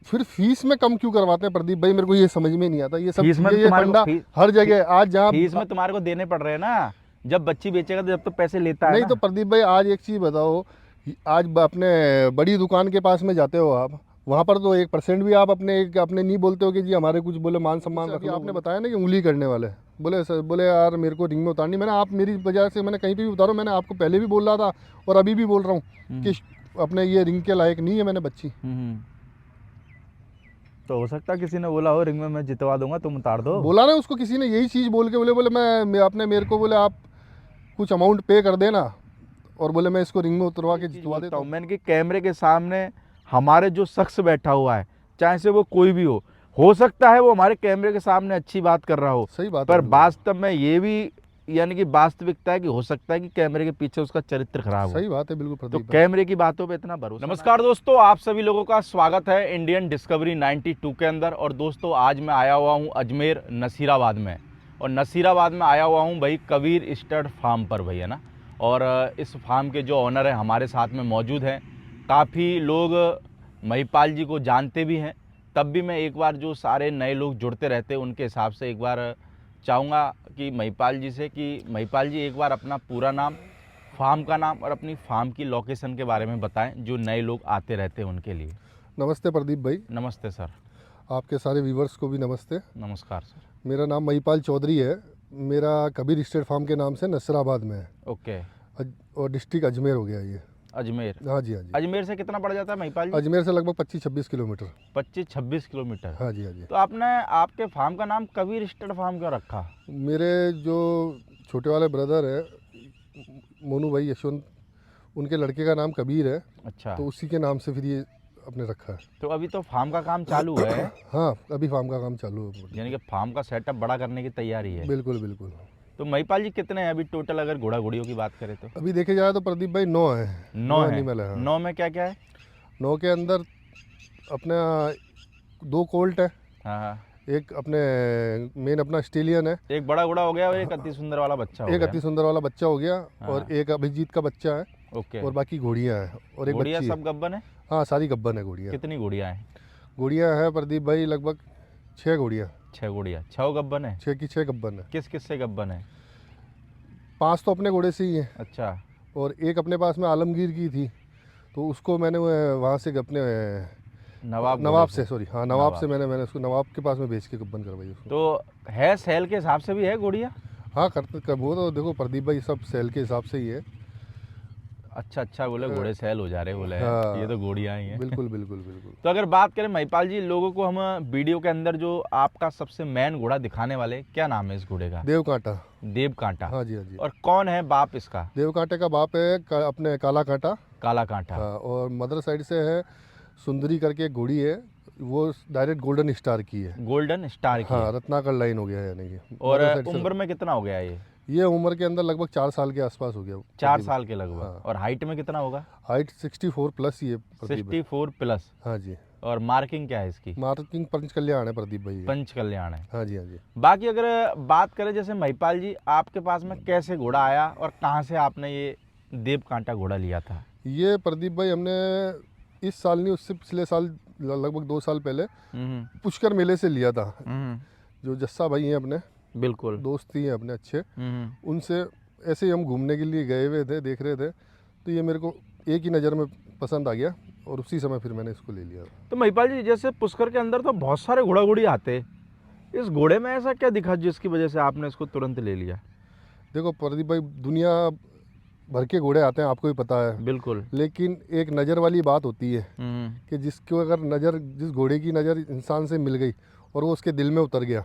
फिर फीस में कम क्यों करवाते हैं प्रदीप भाई, मेरे को ये समझ में नहीं आता। ये सब फीस में तो ये तुम्हारे फंडा को हर जगह आज जहाँ फीस में तुम्हारे को देने पड़ रहे हैं ना। जब बच्ची बेचेगा तो जब तो पैसे लेता है नहीं ना। तो प्रदीप भाई आज एक चीज़ बताओ, आज अपने बड़ी दुकान के पास में जाते हो आप, वहाँ पर तो 1% भी आप अपने नहीं बोलते हो कि जी हमारे कुछ बोले मान सम्मान रख लो। आपने बताया ना कि उंगली करने वाले बोले सर, बोले यार मेरे को रिंग में उतारनी, मैंने आप मेरी वजह से मैंने कहीं पे भी उतारो, मैंने आपको पहले भी बोल रहा था और अभी भी बोल रहा हूँ कि अपने ये रिंग के लायक नहीं है मैंने बच्ची। तो हो सकता है किसी ने बोला हो रिंग में मैं जितवा दूंगा, तुम उतार दो। बोला ना उसको किसी ने यही चीज़ बोल के, बोले बोले मैं आपने मेरे को बोले आप कुछ अमाउंट पे कर देना और बोले मैं इसको रिंग में उतरवा के जितवा देता हूँ। मैंने कि कैमरे के सामने हमारे जो शख्स बैठा हुआ है, चाहे से वो कोई भी हो सकता है वो हमारे कैमरे के सामने अच्छी बात कर रहा हो, सही बात है, पर बिल्कुल। वास्तव में ये भी यानी कि वास्तविकता है कि हो सकता है कि कैमरे के पीछे उसका चरित्र खराब हो। सही बात है, बिल्कुल तो प्रदीप भाई। कैमरे की बातों पे इतना भरोसा। नमस्कार दोस्तों, आप सभी लोगों का स्वागत है इंडियन डिस्कवरी 92 के अंदर। और दोस्तों आज मैं आया हुआ हूँ अजमेर नसीराबाद में, और नसीराबाद में आया हुआ हूँ भाई कबीर स्टड फार्म पर भाई, है ना। और इस फार्म के जो ऑनर है हमारे साथ में मौजूद हैं। काफ़ी लोग महिपाल जी को जानते भी हैं, तब भी मैं एक बार जो सारे नए लोग जुड़ते रहते हैं उनके हिसाब से एक बार चाहूँगा कि महिपाल जी से कि महिपाल जी एक बार अपना पूरा नाम, फार्म का नाम और अपनी फार्म की लोकेशन के बारे में बताएं, जो नए लोग आते रहते हैं उनके लिए। नमस्ते प्रदीप भाई। नमस्ते सर। आपके सारे व्यूवर्स को भी नमस्ते। नमस्कार सर। मेरा नाम महिपाल चौधरी है। मेरा कबीर स्टेट फार्म के नाम से नसराबाद में है। ओके। और डिस्ट्रिक्ट अजमेर हो गया ये। अजमेर। हाँ जी, हाँ जी। अजमेर से कितना पड़ जाता है महिपाल जी? अजमेर से लगभग 25-26 किलोमीटर। 25-26 किलोमीटर। हाँ जी, हाँ जी। तो आपने आपके फार्म का नाम कबीर स्टड फार्म क्यों रखा? मेरे जो छोटे वाले ब्रदर है मोनू भाई यशवंत, उनके लड़के का नाम कबीर है। अच्छा। तो उसी के नाम से फिर ये अपने रखा है। तो अभी तो फार्म का काम चालू है। हाँ, अभी फार्म का काम चालू है। यानी कि फार्म का सेटअप बड़ा करने की तैयारी है। बिल्कुल बिल्कुल। तो महिपाल जी कितने हैं अभी टोटल, अगर घोड़ा घोड़ियों की बात करें तो? अभी देखे जाए तो प्रदीप भाई 9 है। 9 है। एनिमल है। 9 में क्या क्या है? 9 के अंदर अपना 2 कोल्ट है, हाँ हाँ। एक अपने मेन अपना ऑस्ट्रेलियन है, एक बड़ा घोड़ा हो गया और एक अति सुंदर वाला बच्चा हो एक गया। अति सुंदर वाला बच्चा हो गया, हाँ। और एक अभिजीत का बच्चा है, ओके। और बाकी घोड़ियाँ हैं और एक घोड़िया बच्ची है। सब गब्बन है? हाँ, सारी गब्बन है घोड़ियाँ। कितनी घोड़ियाँ हैं? घोड़ियाँ हैं प्रदीप भाई लगभग 6 घोड़ियाँ। 6 घोड़ियाँ। 6 गब्बन है? 6 की 6 गब्बन है। किस किस से गब्बन है? 5 तो अपने घोड़े से ही हैं, अच्छा। और एक अपने पास में आलमगीर की थी, तो उसको मैंने वहाँ से अपने नवाब नवाब घोड़े से, सॉरी हाँ, नवाब से मैंने उसको नवाब के पास में बेच के गब्बन करवाई उसको। तो है सेल के हिसाब से भी है घोड़िया? हाँ, वो तो देखो प्रदीप भाई सब सेल के हिसाब से ही है। अच्छा बोले घोड़े सेल हो जा रहे बोले। हाँ, ये तो घोड़ियाँ ही हैं। बिल्कुल बिल्कुल बिल्कुल। तो अगर बात करें महिपाल जी, लोगों को हम वीडियो के अंदर जो आपका सबसे मेन घोड़ा दिखाने वाले, क्या नाम है इस घोड़े का? देव कांटा। देव कांटा। हाँ जी, हाँ जी। और कौन है बाप इसका? देव कांटे का बाप है अपने काला कांटा। काला कांटा। हाँ, और मदर साइड से है सुंदरी करके एक घोड़ी है, वो डायरेक्ट गोल्डन स्टार की है। गोल्डन स्टार की हाँ, है। रत्नाकर लाइन हो गया है यानी कि। और मदर साइड से उम्र में कितना हो गया ये उम्र के अंदर लगभग 4 साल के आसपास हो गया। 4 साल के लगभग। हाँ। और हाइट में कितना होगा? हाइट 64 प्लस ही है प्रदीप भाई। 64 प्लस। हाँ जी। और मार्किंग क्या है इसकी? मार्किंग पंच कल्याण है प्रदीप भाई ये। पंच कल्याण है। हाँ जी, हाँ जी। बाकी अगर बात करें जैसे महिपाल जी, आपके पास में कैसे घोड़ा आया और कहाँ से आपने ये देव कांटा घोड़ा लिया था? ये प्रदीप भाई हमने इस साल नहीं, उससे पिछले साल लगभग 2 साल पहले पुष्कर मेले से लिया था। जो जस्सा भाई हैं अपने, बिल्कुल दोस्त ही हैं अपने अच्छे, उनसे ऐसे ही हम घूमने के लिए गए हुए थे, देख रहे थे, तो ये मेरे को एक ही नज़र में पसंद आ गया और उसी समय फिर मैंने इसको ले लिया। तो महिपाल जी जैसे पुष्कर के अंदर तो बहुत सारे घोड़ा घोड़ी आते, इस घोड़े में ऐसा क्या दिखा जिसकी वजह से आपने इसको तुरंत ले लिया? देखो प्रदीप भाई, दुनिया भर के घोड़े आते हैं, आपको भी पता है। बिल्कुल। लेकिन एक नज़र वाली बात होती है कि जिसको अगर नज़र, जिस घोड़े की नज़र इंसान से मिल गई और वो उसके दिल में उतर गया,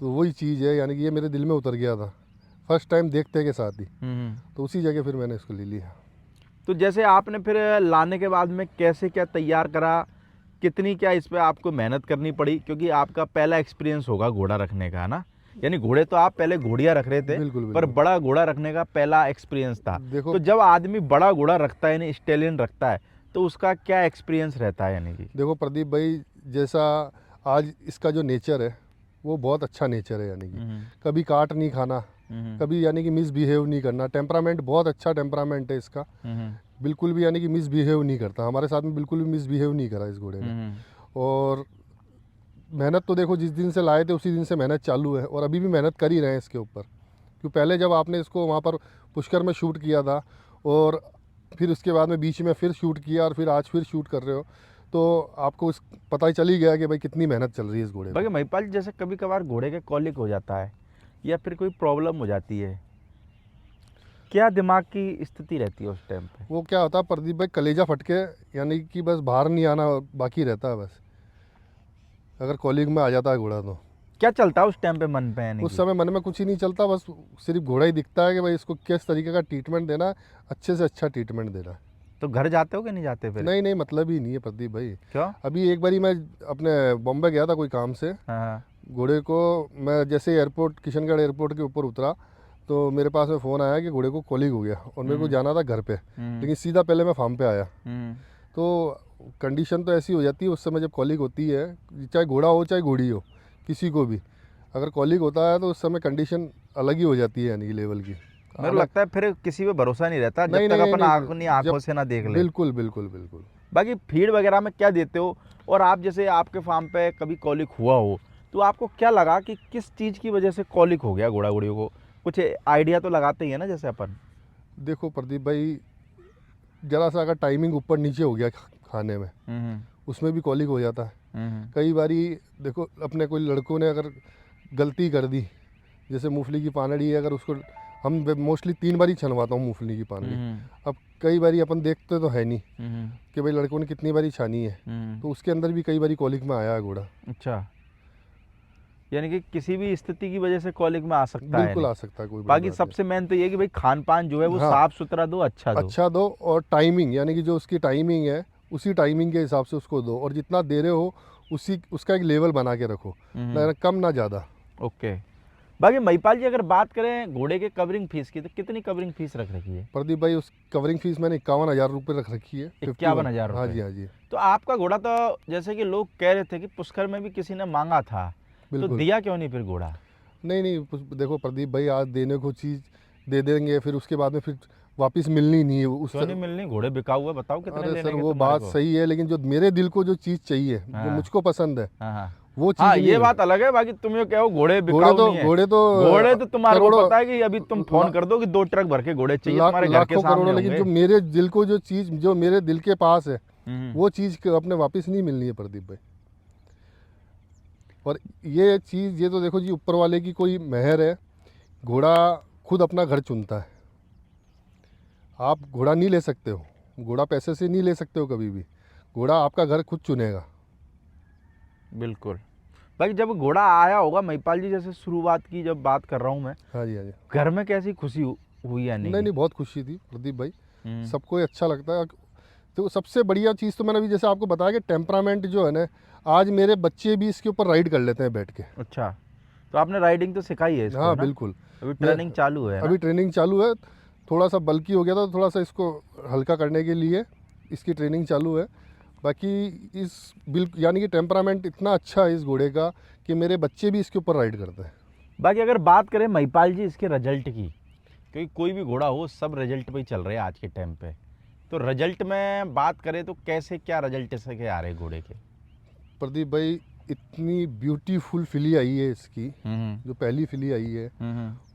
तो वही चीज़ है। यानी कि ये मेरे दिल में उतर गया था फर्स्ट टाइम देखते के साथ ही, तो उसी जगह फिर मैंने इसको ले लिया। तो जैसे आपने फिर लाने के बाद में कैसे क्या तैयार करा, कितनी क्या इस पर आपको मेहनत करनी पड़ी, क्योंकि आपका पहला एक्सपीरियंस होगा घोड़ा रखने का, है ना। यानी घोड़े तो आप पहले घोड़ियाँ रख रहे थे, बिल्कुल, पर बिल्कुल। बड़ा घोड़ा रखने का पहला एक्सपीरियंस था। देखो, तो जब आदमी बड़ा घोड़ा रखता है यानी स्टेलियन रखता है, तो उसका क्या एक्सपीरियंस रहता है? यानी कि देखो प्रदीप भाई, जैसा आज इसका जो नेचर है वो बहुत अच्छा नेचर है। यानी कि कभी काट नहीं खाना, कभी यानी कि मिसबिहेव नहीं करना। टेम्परामेंट बहुत अच्छा टेम्परामेंट है इसका, बिल्कुल भी यानी कि मिसबिहेव नहीं करता। हमारे साथ में बिल्कुल भी मिसबिहेव नहीं करा इस घोड़े ने। और मेहनत तो देखो जिस दिन से लाए थे उसी दिन से मेहनत चालू है और अभी भी मेहनत कर ही रहे हैं इसके ऊपर। क्यों पहले जब आपने इसको वहाँ पर पुष्कर में शूट किया था और फिर उसके बाद में बीच में फिर शूट किया और फिर आज फिर शूट कर रहे हो, तो आपको इस पता ही चल ही गया कि भाई कितनी मेहनत चल रही है इस घोड़े बाकी पर। महिपाल जी, जैसे कभी कभार घोड़े के कॉलिक हो जाता है या फिर कोई प्रॉब्लम हो जाती है, क्या दिमाग की स्थिति रहती है उस टाइम पे? वो क्या होता है प्रदीप भाई, कलेजा फटके, यानी कि बस बाहर नहीं आना बाकी रहता है बस, अगर कॉलिंग में आ जाता है घोड़ा तो। क्या चलता है उस टाइम पे मन पे, यानी उस कि? समय मन में कुछ ही नहीं चलता, बस सिर्फ घोड़ा ही दिखता है कि भाई इसको किस तरीके का ट्रीटमेंट देना है, अच्छे से अच्छा ट्रीटमेंट देना है। तो घर जाते हो कि नहीं जाते फिर? नहीं नहीं, मतलब ही नहीं है प्रदीप भाई। क्यों? अभी एक बारी मैं अपने बॉम्बे गया था कोई काम से, हाँ। घोड़े को मैं जैसे एयरपोर्ट किशनगढ़ एयरपोर्ट के ऊपर उतरा तो मेरे पास में फ़ोन आया कि घोड़े को कॉलिंग हो गया और मेरे को जाना था घर पे, लेकिन सीधा पहले मैं फार्म पे आया। तो कंडीशन तो ऐसी हो जाती है उस समय जब कॉलिंग होती है, चाहे घोड़ा हो चाहे घोड़ी हो, किसी को भी अगर कॉलिंग होता है तो उस समय कंडीशन अलग ही हो जाती है, यानी कि लेवल की। मेरे को लगता है फिर किसी पे भरोसा नहीं रहता जब नहीं तक नहीं अपन नहीं, अपनी आंखों से ना देख ले। बिल्कुल बिल्कुल बिल्कुल। बाकी फीड वगैरह में क्या देते हो? और आप जैसे आपके फार्म पे कभी कॉलिक हुआ हो तो आपको क्या लगा कि किस चीज़ की वजह से कॉलिक हो गया घोड़ा घोड़ियों को? कुछ आइडिया तो लगाते ही है ना जैसे अपन। देखो प्रदीप भाई, जरा सा अगर टाइमिंग ऊपर नीचे हो गया खाने में, उसमें भी कॉलिंग हो जाता है। कई बारी देखो अपने कोई लड़कों ने अगर गलती कर दी, जैसे मूंगफली की पानड़ी है, अगर उसको हम मोस्टली 3 बार ही छनवाता हूँ मूंगफली की पानड़ी। अब कई बारी अपन देखते तो है नहीं कि भाई लड़कों ने कितनी बारी छानी है, तो उसके अंदर भी कई बारी कॉलिंग में आया है घोड़ा। अच्छा, यानी कि किसी भी स्थिति की वजह से कॉलिक में आ सकता है? बिल्कुल नहीं आ सकता है, कोई बड़ी बाकी बात सबसे मेन तो ये कि भाई खान पान जो है वो हाँ, साफ सुथरा दो, अच्छा दो। अच्छा दो और टाइमिंग, यानी कि जो उसकी टाइमिंग है उसी टाइमिंग के हिसाब से उसको दो, और जितना दे रहे हो उसी उसका एक लेवल बना के रखो, ना कम ना ज़्यादा। ओके। बाकी महिपाल जी, अगर बात करें घोड़े के कवरिंग फीस की तो कितनी कवरिंग फीस रख रखी है? प्रदीप भाई उस कवरिंग फीस मैंने 51,000 रुपये रख रखी है। 51,000 हाँ रुपये? जी हाँ जी। तो आपका घोड़ा तो जैसे कि लोग कह रहे थे कि पुष्कर में भी किसी ने मांगा था, तो बिल्कुल। दिया क्यों नहीं फिर घोड़ा? नहीं नहीं, देखो प्रदीप भाई, आज देने को चीज़ दे देंगे, फिर उसके बाद में फिर वापस मिलनी नहीं है उस। क्यों नहीं मिलनी? घोड़े बिका हुआ, बताओ कितने अरे लेने सर के वो तुम्हारे बात को? सही है, लेकिन जो मेरे दिल को जो चीज़ चाहिए, जो हाँ। मुझको पसंद है, हाँ हाँ वो चीज़ हाँ, नहीं ये है। बात अलग है। बाकी तुम ये कहो घोड़े बिकाऊ नहीं है। घोड़े तो तुम्हारे को करोड़ों पता है कि अभी तुम फोन कर दो कि 2 ट्रक भर के घोड़े चाहिए, तुम्हारे घर के लाखों सामने करोड़ों, लेकिन होंगे। जो मेरे दिल को जो चीज़ जो मेरे दिल के पास है, हम्म। वो चीज़ अपने वापस नहीं मिलनी है प्रदीप भाई। और ये चीज़, ये तो देखो जी ऊपर वाले की कोई मेहर है, घोड़ा खुद अपना घर चुनता है। आप घोड़ा नहीं ले सकते हो, घोड़ा पैसे से नहीं ले सकते हो कभी भी, घोड़ा आपका घर खुद चुनेगा। बिल्कुल। भाई जब घोड़ा आया होगा महिपाल जी, जैसे शुरुआत की जब बात कर रहा हूँ मैं, हाँ जी हाँ जी। घर में कैसी खुशी हुई या नहीं नहीं? नहीं, बहुत खुशी थी प्रदीप भाई, हम्म। सबको ही अच्छा लगता है। तो सबसे बढ़िया चीज़ तो मैंने अभी जैसे आपको बताया कि टेम्परामेंट जो है ना, आज मेरे बच्चे भी इसके ऊपर राइड कर लेते हैं बैठ के। अच्छा, तो आपने राइडिंग तो सिखाई है इसको हाँ ना? बिल्कुल। अभी ट्रेनिंग चालू है ना? अभी ट्रेनिंग चालू है, थोड़ा सा बल्की हो गया था, थोड़ा सा इसको हल्का करने के लिए इसकी ट्रेनिंग चालू है। बाकी इस यानी कि टेम्परामेंट इतना अच्छा है इस घोड़े का कि मेरे बच्चे भी इसके ऊपर राइड करते हैं। बाकी अगर बात करें महिपाल जी इसके रिजल्ट की, क्योंकि कोई भी घोड़ा हो सब रिजल्ट पे ही चल रहे हैं आज के टाइम पे, तो रिजल्ट में बात करें तो कैसे क्या रिजल्ट से के आ रहे हैं घोड़े के? प्रदीप भाई, इतनी ब्यूटीफुल फिली आई है इसकी, जो पहली फिली आई है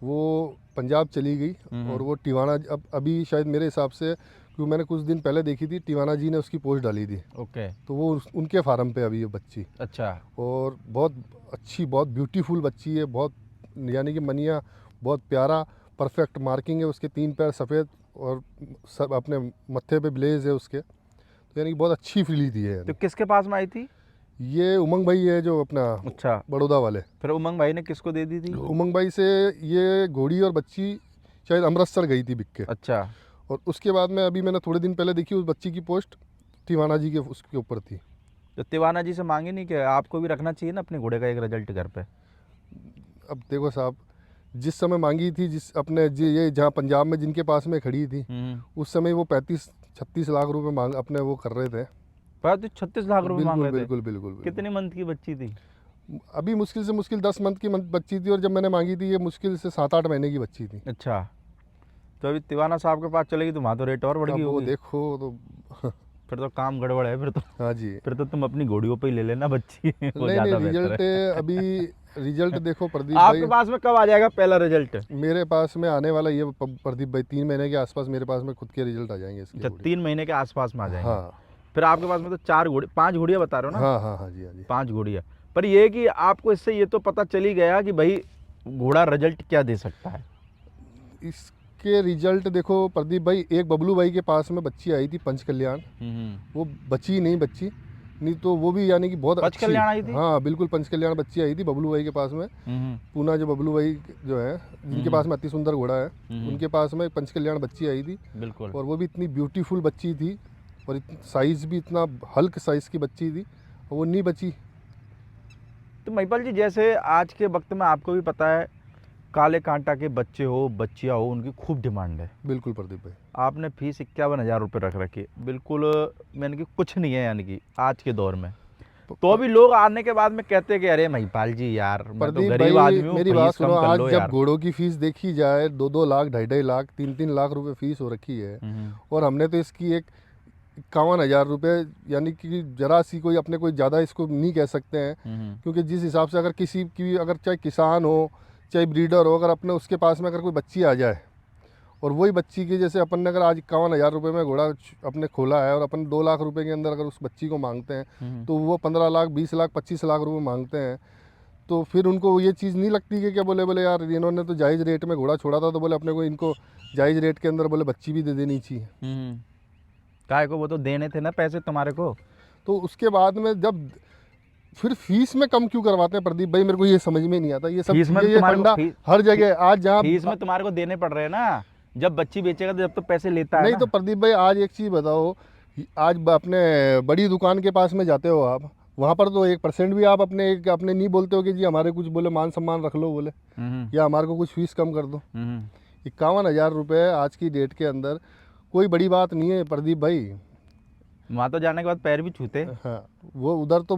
वो पंजाब चली गई, और वो टिवाना, अब अभी शायद मेरे हिसाब से, क्योंकि मैंने कुछ दिन पहले देखी थी, टिवाना जी ने उसकी पोस्ट डाली थी। ओके। तो वो उनके फार्म पे अभी ये बच्ची। अच्छा। और बहुत अच्छी, बहुत ब्यूटीफुल बच्ची है, बहुत यानी कि मनिया बहुत प्यारा, परफेक्ट मार्किंग है उसके, 3 पैर सफ़ेद और सब अपने मत्थे पे ब्लेज है उसके, तो यानी कि बहुत अच्छी फिली थी है। तो किसके पास में आई थी? ये उमंग भाई है जो अपना, अच्छा, बड़ौदा वाले। फिर उमंग भाई ने किसको दे दी थी? उमंग भाई से ये घोड़ी और बच्ची शायद अमृतसर गई थी बिक के। अच्छा। और उसके बाद में अभी मैंने थोड़े दिन पहले देखी, उस बच्ची की पोस्ट तिवाना जी के उसके ऊपर थी। तो तिवाना जी से मांगे नहीं कि आपको भी रखना चाहिए ना अपने घोड़े का एक रिजल्ट घर पे? अब देखो साहब, जिस समय मांगी थी, जिस अपने ये जहाँ पंजाब में जिनके पास में खड़ी थी, उस समय वो 35-36 लाख रुपए मांग अपने वो कर रहे थे। पर तो 36 लाख रुपए मांग रहे थे? बिल्कुल बिल्कुल बिल्कुल। कितने मंथ की बच्ची थी? अभी मुश्किल से मुश्किल 10 मंथ की बच्ची थी, और जब मैंने मांगी थी ये मुश्किल से 7-8 महीने की बच्ची थी। अच्छा, तो अभी तिवाना साहब के पास चलेगी तो वहाँ तो रेट और बढ़ गई अब वो होगी। देखो तो फिर तो काम गड़बड़ है फिर तो। हाँ जी। फिर तो तुम अपनी घोड़ियों पे ही ले लेना बच्ची वो नहीं ज्यादा नहीं, बेहतर रिजल्ट है। अभी रिजल्ट देखो प्रदीप आपके भाई, पास में कब आ जाएगा पहला रिजल्ट? मेरे पास में आने वाला ये प्रदीप भाई 3 महीने के आसपास मेरे पास में खुद के रिजल्ट आ जाएंगे इसके अच्छा, घोड़े। 3 महीने के आसपास में आ जाएंगे। हाँ फिर आपके पास में तो 5 घोड़ियाँ बता रहे हो ना? हाँ हाँ हाँ जी, हाँ जी। 5 घोड़ियाँ। पर ये है कि आपको इससे ये तो पता चल ही गया कि भाई घोड़ा रिजल्ट क्या दे सकता है। इसके रिजल्ट देखो प्रदीप भाई, एक बबलू भाई के पास में बच्ची आई थी पंच कल्याण, वो बची नहीं, बच्ची नहीं तो वो भी यानी कि बहुत पंच अच्छी। कल्याण आई थी? हाँ बिल्कुल, पंच कल्याण बच्ची आई थी बबलू भाई के पास में। पूना जो बबलू भाई जो है, जिनके पास में अति सुंदर घोड़ा है, उनके पास में पंच कल्याण बच्ची आई थी। बिल्कुल। और वो भी इतनी ब्यूटीफुल बच्ची थी, और साइज़ भी इतना हल्क साइज़ की बच्ची थी, और वो नहीं बची। तो महिपाल जी, जैसे आज के वक्त में आपको भी पता है काले कांटा के बच्चे हो बच्चियाँ हो उनकी खूब डिमांड है। बिल्कुल प्रदीप भाई। आपने फीस 51,000 रुपये रख रखी है, बिल्कुल यानी कि कुछ नहीं है यानी कि आज के दौर में। तो अभी लोग आने के बाद में कहते हैं कि अरे महिपाल जी यार मैं तो प्रदीप गरीब भाई आदमी हूँ, मेरी फीस बात कम सुनो, कर आज लो जब यार। घोड़ों की फीस देखी जाए 2-2 लाख, 2.5 लाख, 3-3 लाख रुपए फीस हो रखी है, और हमने तो इसकी एक 51,000 रुपये यानी कि जरा सी कोई अपने कोई ज़्यादा इसको नहीं कह सकते हैं, क्योंकि जिस हिसाब से अगर किसी की, अगर चाहे किसान हो चाहे ब्रीडर हो, अगर अपने उसके पास में अगर कोई बच्ची आ जाए, और वही बच्ची की जैसे अपन ने अगर आज 51,000 रुपये में घोड़ा अपने खोला है, और अपन 2 लाख रुपए के अंदर अगर उस बच्ची को मांगते हैं, तो वो 15 लाख, 20 लाख, 25 लाख रुपए मांगते हैं, तो फिर उनको ये चीज़ नहीं लगती कि क्या बोले बोले यार इन्होंने तो जायज़ रेट में घोड़ा छोड़ा था, तो बोले अपने को इनको जायज़ रेट के अंदर बोले बच्ची भी दे देनी चाहिए। काय को वो तो देने थे ना पैसे तुम्हारे को। तो उसके बाद में जब फिर फीस में कम क्यों करवाते हैं प्रदीप भाई, मेरे को ये समझ में नहीं आता। ये सब फीस में ये तुम्हारे फंडा को हर जगह आज जहाँ फीस में तुम्हारे को देने पड़ रहे हैं ना, जब बच्ची बेचेगा तो जब तो पैसे लेता है नहीं ना। तो प्रदीप भाई आज एक चीज़ बताओ, आज अपने बड़ी दुकान के पास में जाते हो आप, वहाँ पर तो 1% भी आप अपने अपने नहीं बोलते हो कि जी हमारे कुछ बोले मान सम्मान रख लो बोले, या हमारे को कुछ फीस कम कर दो। 51,000 रुपये आज की डेट के अंदर कोई बड़ी बात नहीं है प्रदीप भाई। वहाँ तो जाने के बाद पैर भी छूते। हाँ वो उधर तो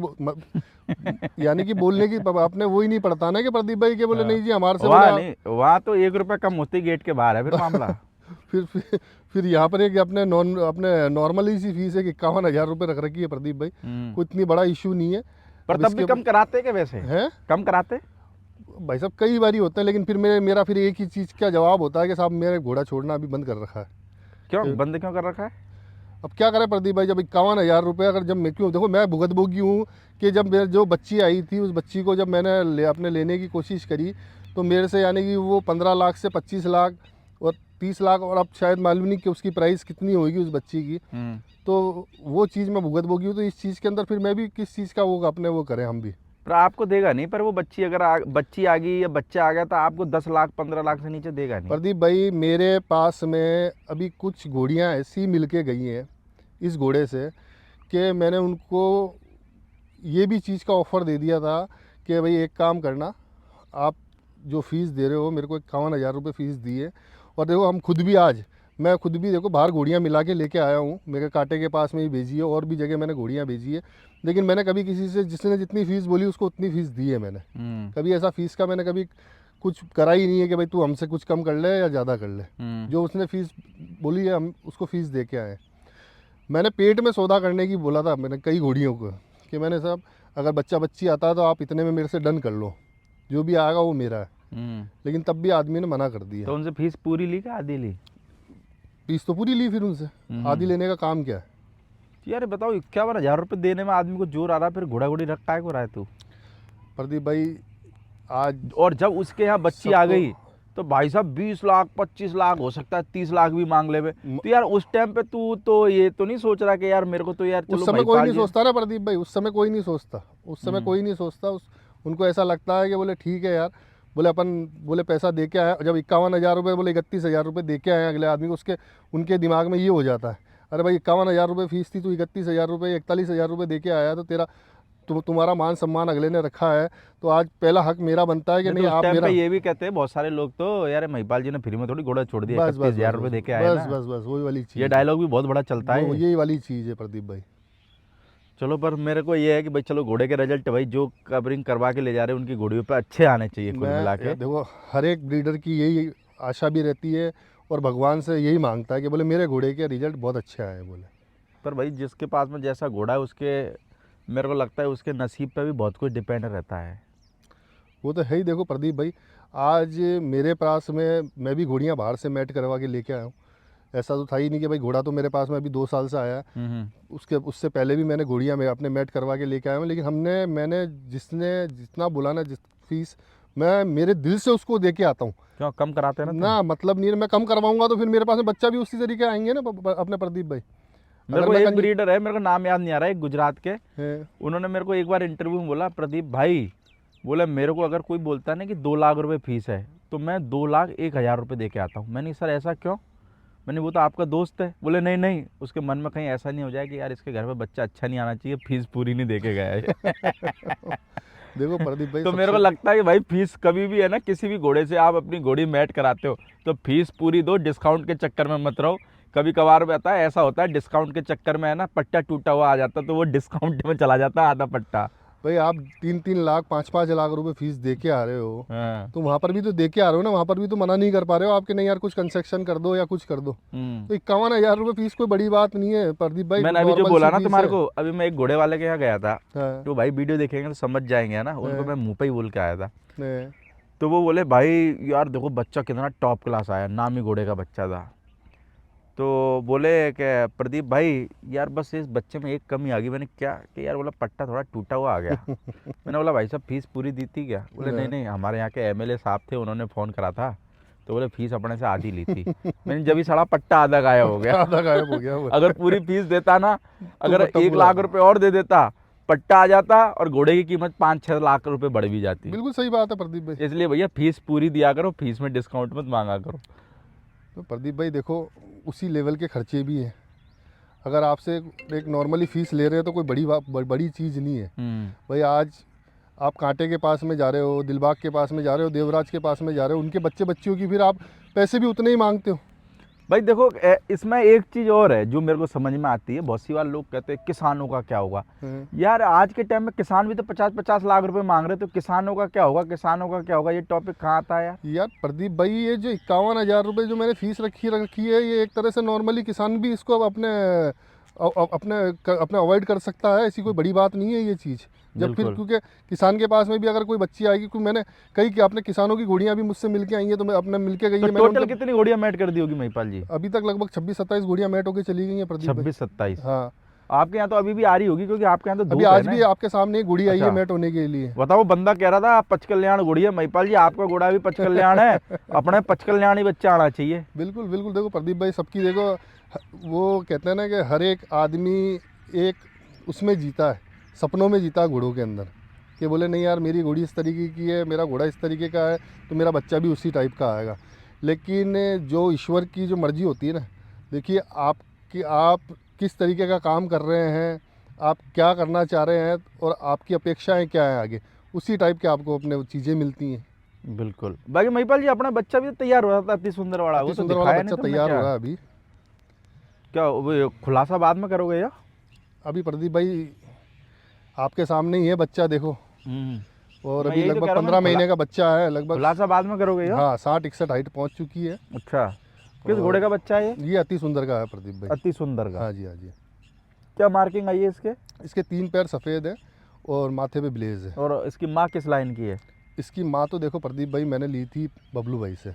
यानी कि बोलने की आपने वही नहीं पड़ता ना कि प्रदीप भाई के बोले नहीं जी हमारे से वहाँ बोले नहीं, वहाँ तो 1 रुपया कम होते ही गेट के बाहर है फिर मामला। फिर यहाँ पर एक अपने नॉर्मली सी फीस है कि 51,000 रुपये रख रखी है प्रदीप भाई, कोई इतनी बड़ा इशू नहीं है। पर अब तब भी इसके कम कराते क्या वैसे हैं कम कराते? भाई साहब कई बारी होता है, लेकिन फिर मेरा फिर एक ही चीज़ का जवाब होता है कि साहब मेरे घोड़ा छोड़ना अभी बंद कर रखा है। क्यों बंद क्यों कर रखा है? अब क्या करें प्रदीप भाई, जब 51,000 रुपये अगर जब मैं क्यों देखो मैं भुगत भोगी हूँ कि जब मेरे जो बच्ची आई थी उस बच्ची को जब मैंने अपने लेने की कोशिश करी, तो मेरे से यानी कि वो 15 लाख से 25 लाख और 30 लाख, और अब शायद मालूम नहीं कि उसकी प्राइस कितनी होगी उस बच्ची की, तो वो चीज़ मैं भुगत भोगी हूँ। तो इस चीज़ के अंदर फिर मैं भी किस चीज़ का वो अपने वो करें हम भी। पर आपको देगा नहीं, पर वो बच्ची अगर बच्ची आ गई या बच्चा आ गया तो आपको 10 लाख 15 लाख से नीचे देगा नहीं। प्रदीप भाई मेरे पास में अभी कुछ घोड़ियाँ ऐसी मिल के गई हैं इस घोड़े से कि मैंने उनको ये भी चीज़ का ऑफ़र दे दिया था कि भाई एक काम करना, आप जो फ़ीस दे रहे हो मेरे को 51,000 रुपये फ़ीस दिए, और देखो हम खुद भी आज मैं खुद भी देखो बाहर घोड़ियाँ मिला के लेके आया हूँ, मेरे कांटे के पास में ही भेजी है, और भी जगह मैंने घोड़ियाँ भेजी है, लेकिन मैंने कभी किसी से जिसने जितनी फ़ीस बोली उसको उतनी फ़ीस दी है मैंने। कभी ऐसा फ़ीस का मैंने कभी कुछ करा ही नहीं है कि भाई तू हमसे कुछ कम कर ले या ज़्यादा कर ले। जो उसने फ़ीस बोली है हम उसको फ़ीस दे के आए। मैंने पेट में सौदा करने की बोला था मैंने कई घोड़ियों को कि मैंने साहब अगर बच्चा बच्ची आता है तो आप इतने में मेरे से डन कर लो, जो भी आएगा वो मेरा है। लेकिन तब भी आदमी ने मना कर दिया। तो उनसे फीस पूरी ली क्या आधी ली? फीस तो पूरी ली फिर उनसे, आधी लेने का काम क्या है। यार बताओ 51,000 रुपये देने में आदमी को जोर आ रहा है, फिर घोड़ा घोड़ी रख काय को रहा है तू? प्रदीप भाई आज और जब उसके यहाँ बच्ची आ गई तो भाई साहब 20 लाख 25 लाख हो सकता है 30 लाख भी मांग ले। तो यार उस टाइम पे तू तो ये तो नहीं सोच रहा कि यार मेरे को तो यार उस समय कोई नहीं सोचता ना प्रदीप भाई, उस समय कोई नहीं सोचता, उस समय कोई नहीं सोचता। उनको ऐसा लगता है कि बोले ठीक है यार, बोले अपन बोले पैसा दे के आए, जब 51,000 रुपये बोले 31,000 रुपये दे के आए अगले आदमी को, उसके उनके दिमाग में ये हो जाता है अरे भाई 51,000 रुपये फीस थी, तो 31,000 रुपये 41,000 रुपये दे के आया, तो तेरा तुम्हारा मान सम्मान अगले ने रखा है, तो आज पहला हक मेरा बनता है कि नहीं आप मेरा। ये भी कहते हैं बहुत सारे लोग तो यार महिपाल जी ने फ्री में थोड़ी घोड़ा छोड़ दिया, 31,000 रुपये दे के आए ना। बस वही वाली चीज़, ये डायलॉग भी बहुत बड़ा चलता है, यही वाली चीज़ है प्रदीप भाई। चलो पर मेरे को ये है कि भाई चलो घोड़े के रिजल्ट भाई जो कवरिंग करवा के ले जा रहे हैं उनकी घोड़ियों पे अच्छे आने चाहिए कुल मिला के। देखो हर एक ब्रीडर की यही आशा भी रहती है और भगवान से यही मांगता है कि बोले मेरे घोड़े के रिजल्ट बहुत अच्छे आए बोले। पर भाई जिसके पास में जैसा घोड़ा है उसके, मेरे को लगता है उसके नसीब पे भी बहुत कुछ डिपेंड रहता है। वो तो है ही। देखो प्रदीप भाई, आज मेरे पास में मैं भी घोड़ियाँ बाहर से मैट करवा के लेके आया हूँ। ऐसा तो था ही नहीं कि भाई घोड़ा तो मेरे पास में अभी 2 साल से आया है। उसके उससे पहले भी मैंने घोड़ियाँ मैं अपने मैट करवा के लेके आया हूँ, लेकिन मैंने जिसने जितना बोला ना, जिस फीस मैं मेरे दिल से उसको दे के आता हूँ। क्यों कम कराते हैं ना ना मतलब नहीं है, मैं कम करवाऊंगा तो फिर मेरे पास में बच्चा भी उसी तरीके आएंगे ना अपने प्रदीप भाई। मेरे अगर को मैं एक ब्रीडर है, मेरे को नाम याद नहीं आ रहा है, एक गुजरात के, हैं, उन्होंने मेरे को एक बार इंटरव्यू में बोला, प्रदीप भाई बोले मेरे को अगर कोई बोलता है ना कि 2 लाख रुपए फीस है तो मैं 2,01,000 रुपये दे के आता हूँ। मैंने सर ऐसा क्यों? मैंने वो तो आपका दोस्त है। बोले नहीं नहीं, उसके मन में कहीं ऐसा नहीं हो जाए कि यार इसके घर में बच्चा अच्छा नहीं आना चाहिए, फीस पूरी नहीं दे के गया है। देखो प्रदीप भाई तो मेरे को लगता है कि भाई फीस कभी भी है ना, किसी भी घोड़े से आप अपनी घोड़ी मैट कराते हो तो फीस पूरी दो, डिस्काउंट के चक्कर में मत रहो। कभी कभार रहता है, ऐसा होता है डिस्काउंट के चक्कर में है ना पट्टा टूटा हुआ आ जाता तो वो डिस्काउंट में चला जाता आधा पट्टा। भाई आप 3-3 लाख 5-5 लाख रुपए फीस दे के आ रहे हो, हाँ। तो वहाँ पर भी तो दे के आ रहे हो ना, वहाँ पर भी तो मना नहीं कर पा रहे हो आपके, नहीं यार कुछ कंसेक्शन कर दो या कुछ कर दो। तो 51,000 रुपये फीस कोई बड़ी बात नहीं है प्रदीप भाई। मैंने अभी जो नॉर्मल बोला सी ना फीस तुम्हारे है। को, अभी मैं एक घोड़े वाले के यहाँ गया था, हाँ, तो भाई वीडियो देखेंगे तो समझ जाएंगे है ना, उनको हाँ, मैं मुंह पे ही बोल के आया था। हाँ, तो वो बोले भाई यार देखो बच्चा कितना टॉप क्लास आया, नामी घोड़े का बच्चा था। तो बोले कि प्रदीप भाई यार बस इस बच्चे में एक कमी आ गई। मैंने क्या कि यार, बोला पट्टा थोड़ा टूटा हुआ आ गया। मैंने बोला भाई साहब फीस पूरी दी थी क्या? बोले नहीं नहीं, हमारे यहाँ के एमएलए साहब थे, उन्होंने फ़ोन करा था तो बोले फीस अपने से आधी ली थी। मैंने जब ही साला पट्टा आधा गायब हो गया। आधा गायब हो गया वो। अगर पूरी फीस देता ना, अगर पट्टा 1 पूरा लाख रुपए और दे देता, पट्टा आ जाता और घोड़े की कीमत 5-6 लाख रुपए बढ़ भी जाती। बिल्कुल सही बात है प्रदीप भाई। इसलिए भैया फीस पूरी दिया करो, फीस में डिस्काउंट मत मांगा करो। तो प्रदीप भाई देखो, उसी लेवल के खर्चे भी हैं। अगर आपसे एक नॉर्मली फ़ीस ले रहे हैं तो कोई बड़ी चीज़ नहीं है भाई। आज आप कांटे के पास में जा रहे हो, दिलबाग के पास में जा रहे हो, देवराज के पास में जा रहे हो, उनके बच्चे बच्चियों की फिर आप पैसे भी उतने ही मांगते हो। भाई देखो इसमें एक चीज और है जो मेरे को समझ में आती है। बहुत सी बार लोग कहते हैं किसानों का क्या होगा। यार आज के टाइम में किसान भी तो 50-50 लाख रुपए मांग रहे, तो किसानों का क्या होगा, किसानों का क्या होगा, ये टॉपिक कहाँ आता है यार? यार प्रदीप भाई, ये जो 51,000 रुपये जो मैंने फीस रखी है, ये एक तरह से नॉर्मली किसान भी इसको अब अपने अवॉइड कर सकता है। ऐसी कोई बड़ी बात नहीं है ये चीज़। जब फिर क्योंकि किसान के पास में भी अगर कोई बच्ची आएगी, क्योंकि मैंने कई अपने किसानों की घोड़ियाँ भी मुझसे मिलके आई हैं, तो मैं अपने मिलके गई तो है। टोटल कितनी घोड़ियां मैट कर दी होगी महिपाल जी? अभी तक लगभग 26-27 घोड़ियाँ मैट होकर चली गई हैं प्रदीप भाई। 26-27? हाँ, आपके यहाँ तो अभी भी आ रही होगी क्योंकि आपके यहाँ तो अभी धूप है आज ना। भी आपके सामने एक घोड़ी आई है अच्छा। मैट होने के लिए। बताओ, बंदा कह रहा था पचकल्याण घोड़ी है। महिपाल जी आपका घोड़ा भी पचकल्याण है, अपने पचकल्याण ही बच्चा आना चाहिए। बिल्कुल बिल्कुल। देखो प्रदीप भाई, सबकी देखो, वो कहते हैं ना कि हर एक आदमी एक उसमें जीता है, सपनों में जीता है घोड़ों के अंदर, कि बोले नहीं यार मेरी घोड़ी इस तरीके की है, मेरा घोड़ा इस तरीके का है, तो मेरा बच्चा भी उसी टाइप का आएगा। लेकिन जो ईश्वर की जो मर्जी होती है ना, देखिए आप किस तरीके का काम कर रहे हैं, आप क्या करना चाह रहे हैं, और आपकी अपेक्षाएं क्या हैं आगे, उसी टाइप के आपको अपने चीज़ें मिलती हैं। बिल्कुल। बाकी महिपाल जी अपना बच्चा भी तो तैयार हो रहा था, अति सुंदर वाला, वो तो सुंदर वाला दिखाया बच्चा नहीं तुमने तैयार हो क्या? रहा है अभी। क्या वो खुलासा बाद में करोगे या? अभी प्रदीप भाई आपके सामने ही है बच्चा, देखो। और मैं अभी यही तो लगभग कह रहा हूँ, 15 महीने का बच्चा है लगभग। खुलासा बाद में करोगे या? हाँ, 60-61 हाइट पहुंच चुकी है। अच्छा, किस घोड़े का बच्चा है ये? ये अति सुंदर का है प्रदीप भाई। अति सुंदर का? हाँ जी, हाँ जी। क्या मार्किंग आई है इसके? इसके 3 पैर सफ़ेद है और माथे पे ब्लेज है। और इसकी माँ किस लाइन की है? इसकी माँ तो देखो प्रदीप भाई, मैंने ली थी बबलू भाई से।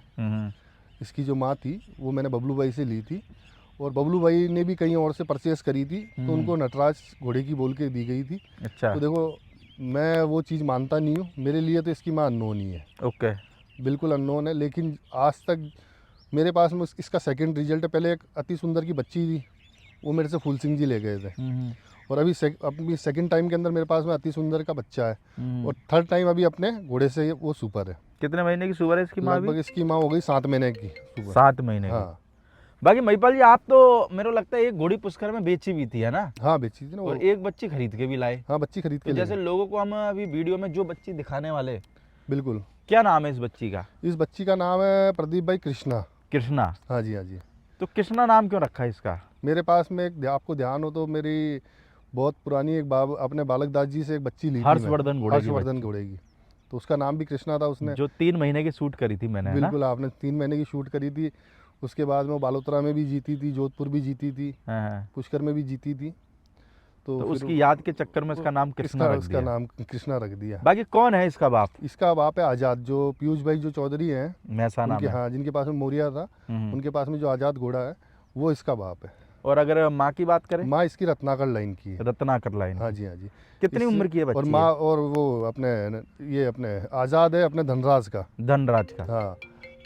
इसकी जो माँ थी वो मैंने बबलू भाई से ली थी, और बबलू भाई ने भी कहीं और से परचेस करी थी, तो उनको नटराज घोड़े की बोल के दी गई थी। अच्छा। तो देखो, मैं वो चीज़ मानता नहीं हूँ, मेरे लिए तो इसकी माँ अननोन ही है। ओके, बिल्कुल अननोन है। लेकिन आज तक मेरे पास में इसका सेकंड रिजल्ट है। पहले एक अति सुंदर की बच्ची थी, वो मेरे से फूल सिंह जी ले गए थे, और अभी अभी सेकंड टाइम के अंदर मेरे पास में अति सुंदर का बच्चा है, और थर्ड टाइम अभी अपने घोड़े से वो सुपर है। कितने महीने की सुपर है इसकी माँ? लगभग इसकी माँ हो गई 7 महीने की सुपर। 7 महीने की? हाँ। बाकी महिपाल जी आप तो, मेरे को लगता है एक घोड़ी पुष्कर में बेची भी थी है ना? हाँ, बेची थी ना। और एक बच्ची खरीद के भी लाए। हाँ, बच्ची खरीद के तो ले जैसे लोगों को हम अभी वीडियो में जो बच्ची दिखाने वाले, बिल्कुल। क्या नाम है इस बच्ची का? इस बच्ची का नाम है प्रदीप भाई कृष्णा। कृष्णा? हाँ जी, हाँ जी। तो कृष्णा नाम क्यों रखा है इसका? मेरे पास में एक, आपको ध्यान हो तो, मेरी बहुत पुरानी एक अपने बालक दास जी से एक बच्ची ली थी, हर्षवर्धन घोड़े की? हर्षवर्धन घोड़े की। तो उसका नाम भी कृष्णा था। उसने जो 3 महीने की शूट करी थी मैंने, है ना? बिल्कुल, आपने 3 महीने की शूट करी थी। उसके बाद में वो बालोतरा में भी जीती थी, जोधपुर भी जीती थी, हाँ। पुष्कर में भी जीती थी। तो फिर उसकी याद के चक्कर में इसका नाम कृष्णा रख उसका दिया। नाम कृष्णा रख दिया। बाकी कौन है इसका बाप? इसका बाप है आज़ाद, जो पीयूष भाई जो चौधरी हैं, महसाना उनके, में। हाँ, जिनके पास में मोरिया था, उनके पास में जो आज़ाद घोड़ा है वो इसका बाप है। और अगर माँ की बात करें? माँ इसकी रत्नाकर लाइन की है। रत्नाकर लाइन। हाँ जी, हाँ जी। कितनी उम्र की है और बच्ची? माँ और वो अपने, ये अपने आज़ाद है अपने धनराज का। धनराज का। हाँ।